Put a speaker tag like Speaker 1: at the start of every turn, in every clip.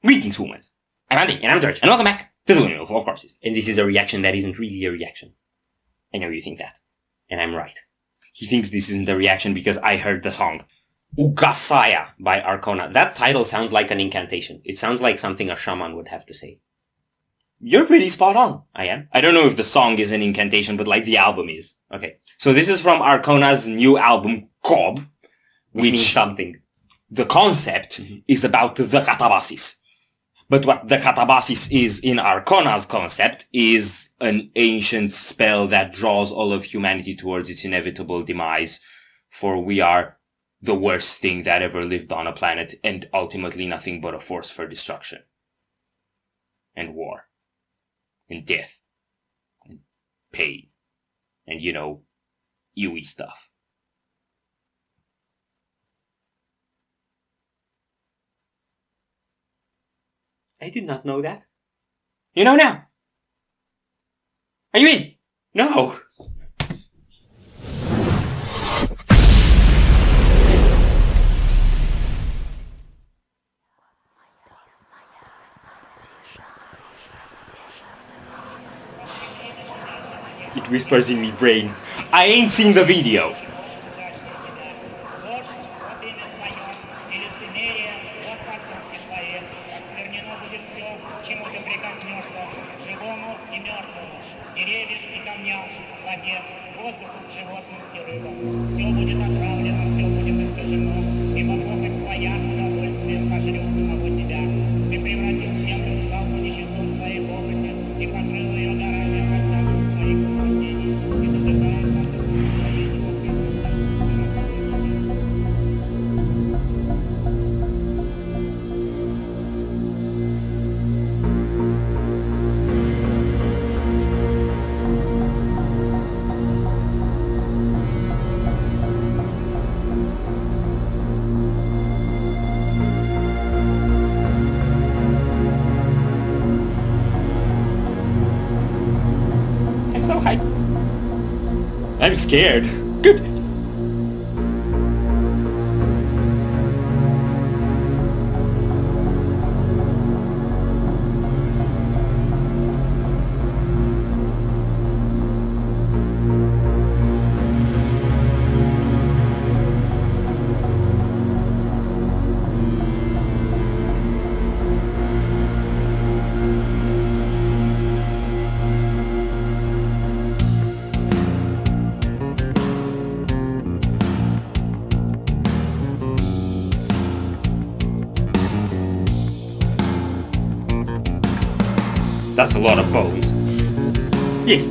Speaker 1: Greetings, humans. I'm Andy, and I'm George, and welcome back to the Windmill of Corpses. And this is a reaction that isn't really a reaction. I know you think that. And I'm right. He thinks this isn't a reaction because I heard the song Ugasaya by Arkona. That title sounds like an incantation. It sounds like something a shaman would have to say. You're pretty spot on. I am. I don't know if the song is an incantation, but like the album is. Okay. So this is from Arkona's new album, Cob, which means something. The concept is about the katabasis. But what the katabasis is in Arkona's concept is an ancient spell that draws all of humanity towards its inevitable demise, for we are the worst thing that ever lived on a planet, and ultimately nothing but a force for destruction. And war. And death. And pain. And, ewy stuff. I did not know that. You know now. Are you in? No. It whispers in me brain. I ain't seen the video. I'm so hyped. I'm scared. Good. That's a lot of bones. Yes.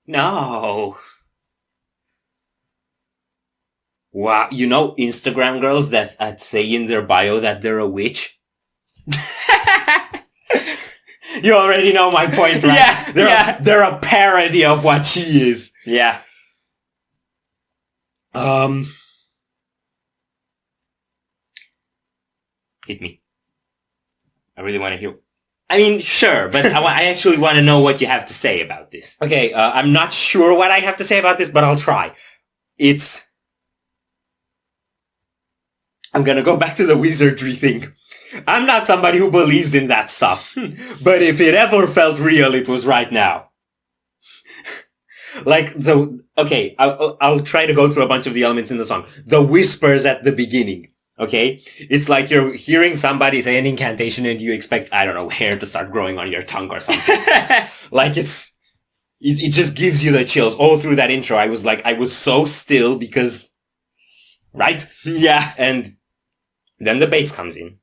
Speaker 1: No. Wow, you know Instagram girls that say in their bio that they're a witch? You already know my point, right?
Speaker 2: Yeah,
Speaker 1: they're a parody of what she is.
Speaker 2: Yeah.
Speaker 1: Hit me. I really want to hear I mean, sure, but I actually want to know what you have to say about this. Okay, I'm not sure what I have to say about this, but I'll try. I'm gonna go back to the wizardry thing. I'm not somebody who believes in that stuff. But if it ever felt real, it was right now. I'll try to go through a bunch of the elements in the song. The whispers at the beginning. Okay? It's like you're hearing somebody say an incantation and you expect, I don't know, hair to start growing on your tongue or something. Like it just gives you the chills all through that intro. I was so still because, right? Yeah. And then the bass comes in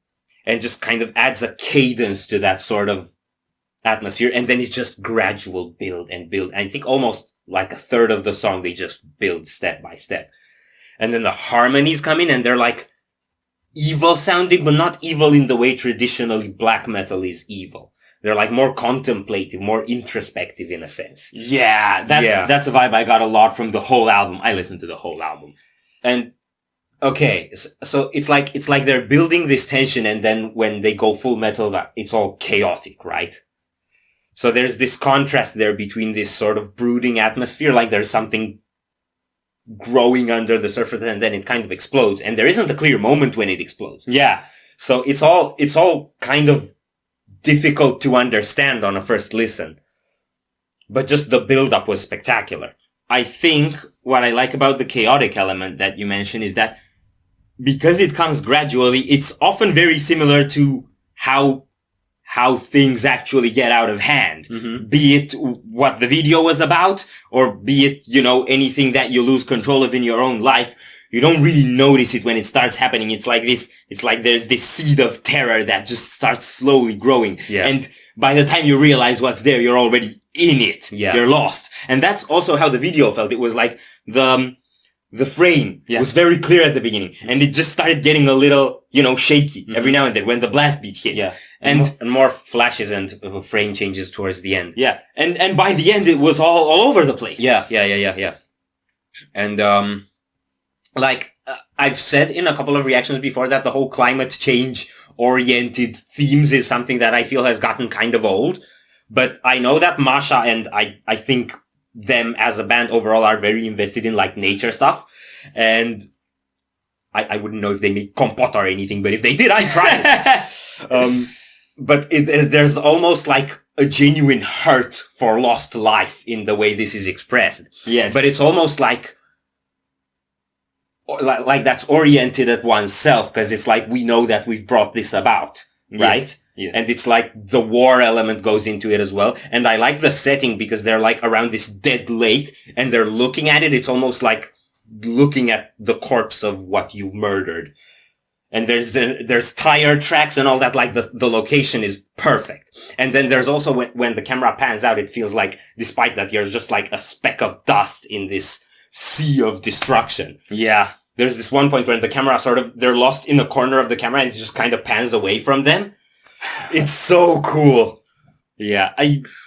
Speaker 1: and just kind of adds a cadence to that sort of atmosphere. And then it's just gradual build and build. I think almost like a third of the song, they just build step by step. And then the harmonies come in and they're like evil sounding, but not evil in the way traditionally black metal is evil. They're like more contemplative, more introspective in a sense. Yeah, that's a vibe I got a lot from the whole album. I listened to the whole album. And okay, so it's like they're building this tension and then when they go full metal, it's all chaotic, right? So there's this contrast there between this sort of brooding atmosphere, like there's something growing under the surface and then it kind of explodes. And there isn't a clear moment when it explodes. Yeah. So it's all kind of difficult to understand on a first listen. But just the build-up was spectacular. I think what I like about the chaotic element that you mentioned is that because it comes gradually, it's often very similar to how things actually get out of hand. Mm-hmm. Be it what the video was about, or be it, anything that you lose control of in your own life. You don't really notice it when it starts happening. It's like there's this seed of terror that just starts slowly growing. Yeah. And by the time you realize what's there, you're already in it. Yeah. You're lost. And that's also how the video felt. It was like the frame was very clear at the beginning and it just started getting a little, shaky every now and then when the blast beat hit. Yeah. And more flashes and frame changes towards the end. Yeah. And by the end, it was all over the place. Yeah. And, I've said in a couple of reactions before that the whole climate change oriented themes is something that I feel has gotten kind of old. But I know that Masha and I think them as a band overall are very invested in nature stuff. And I wouldn't know if they make compote or anything, but if they did, I'd try it. But there's almost like a genuine hurt for lost life in the way this is expressed. Yes. But it's almost like that's oriented at oneself, because it's like we know that we've brought this about, right? Yes. Yes. And it's like the war element goes into it as well. And I like the setting because they're around this dead lake and they're looking at it. It's almost like looking at the corpse of what you murdered. And there's tire tracks and all that, the location is perfect. And then there's also when the camera pans out, it feels like, despite that, you're just like a speck of dust in this sea of destruction. Yeah. There's this one point when the camera they're lost in the corner of the camera and it just kind of pans away from them. It's so cool. Yeah.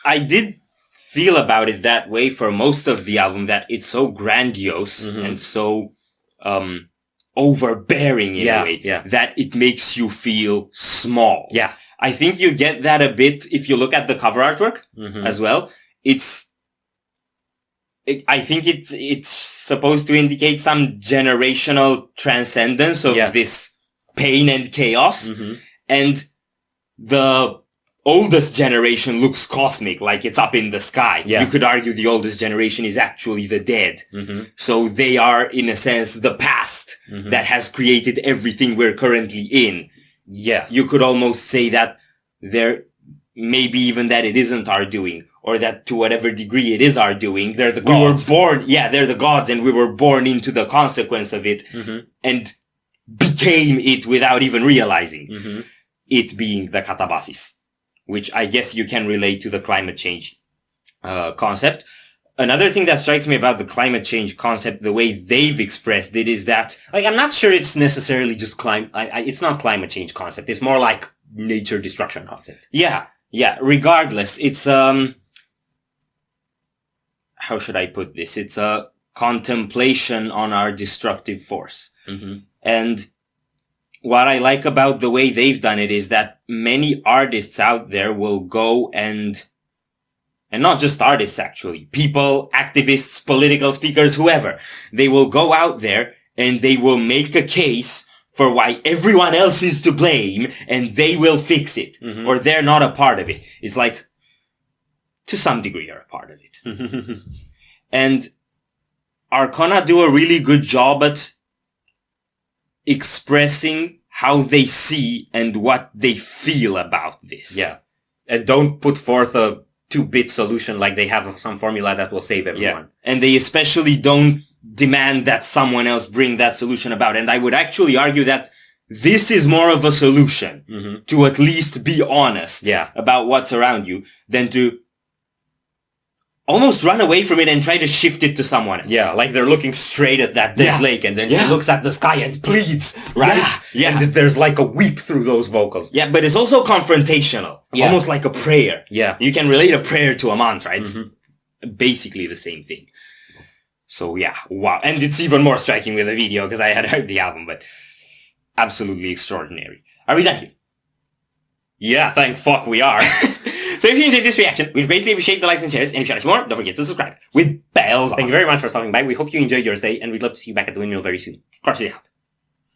Speaker 1: I did feel about it that way for most of the album, that it's so grandiose and so, overbearing in a way that it makes you feel small. Yeah. I think you get that a bit if you look at the cover artwork as well. I think it's supposed to indicate some generational transcendence of this pain and chaos. And the oldest generation looks cosmic, like it's up in the sky. Yeah. You could argue the oldest generation is actually the dead. So they are, in a sense, the past that has created everything we're currently in. Yeah. You could almost say that maybe even that it isn't our doing, or that to whatever degree it is our doing. They're the gods. They're the gods, and we were born into the consequence of it and became it without even realizing. It being the katabasis, which I guess you can relate to the climate change concept. Another thing that strikes me about the climate change concept, the way they've expressed it, is that, I'm not sure it's necessarily just it's not climate change concept. It's more like nature destruction concept. Yeah. Regardless, it's, how should I put this? It's a contemplation on our destructive force. And what I like about the way they've done it is that many artists out there will go and not just artists actually, people, activists, political speakers, whoever, they will go out there and they will make a case for why everyone else is to blame and they will fix it.
Speaker 2: Mm-hmm.
Speaker 1: Or they're not a part of it. It's like, to some degree you're a part of it. And Arkona do a really good job at expressing how they see and what they feel about this.
Speaker 2: Yeah. And don't put forth a 2-bit solution like they have some formula that will save everyone.
Speaker 1: Yeah. And they especially don't demand that someone else bring that solution about. And I would actually argue that this is more of a solution to at least be honest about what's around you than to almost run away from it and try to shift it to someone else.
Speaker 2: Yeah, like they're looking straight at that dead lake and then she looks at the sky and pleads, right?
Speaker 1: Yeah.
Speaker 2: And there's like a weep through those vocals.
Speaker 1: Yeah, but it's also confrontational.
Speaker 2: Yeah.
Speaker 1: Almost like a prayer.
Speaker 2: Yeah.
Speaker 1: You can relate a prayer to a mantra. It's basically the same thing. So yeah, wow. And it's even more striking with the video because I had heard the album, but absolutely extraordinary. Are we done here?
Speaker 2: Yeah, thank fuck we are.
Speaker 1: So if you enjoyed this reaction, we'd greatly appreciate the likes and shares, and if you want to see more, don't forget to subscribe with bells on.
Speaker 2: Thank you very much for stopping by. We hope you enjoyed your stay, and we'd love to see you back at the Windmill very soon.
Speaker 1: Corpse out.